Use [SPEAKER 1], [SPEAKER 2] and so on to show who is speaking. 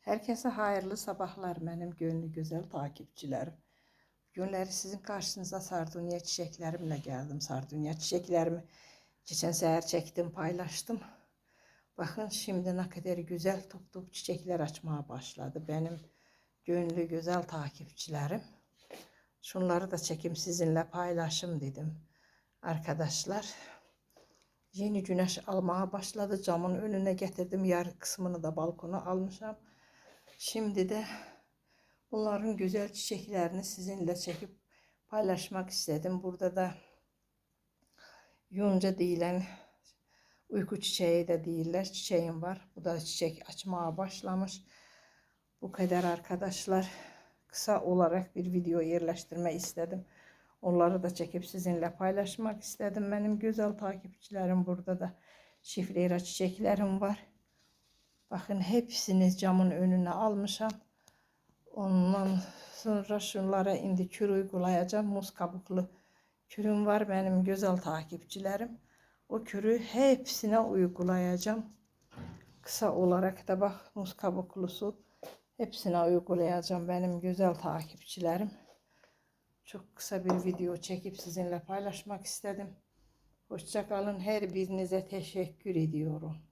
[SPEAKER 1] Herkese hayırlı sabahlar benim gönlü güzel takipçilerim. Günleri sizin karşınıza sardunya çiçeklerimle geldim. Sardunya çiçeklerimi geçen sefer çektim, paylaştım. Bakın şimdi ne kadar güzel top top çiçekler açmaya başladı benim gönlü güzel takipçilerim. Şunları da çekim sizinle paylaşım dedim. Arkadaşlar yeni güneş almaya başladı. Camın önüne getirdim. Yarı kısmını da balkona almışım. Şimdi de bunların güzel çiçeklerini sizinle çekip paylaşmak istedim. Burada da yonca deyilen uyku çiçeği de değiller. Çiçeğim var. Bu da çiçek açmaya başlamış. Bu kadar arkadaşlar. Kısa olarak bir video yerleştirme istedim. Onları da çekip sizinle paylaşmak istedim. Benim güzel takipçilerim, burada da şifrera çiçeklerim var. Bakın hepsini camın önüne almışım. Ondan sonra şunlara indi kür uygulayacağım. Muz kabuklu kürüm var benim güzel takipçilerim. O kürü hepsine uygulayacağım. Kısa olarak da bak muz kabuklusu hepsine uygulayacağım benim güzel takipçilerim. Çok kısa bir video çekip sizinle paylaşmak istedim. Hoşça kalın. Her birinize teşekkür ediyorum.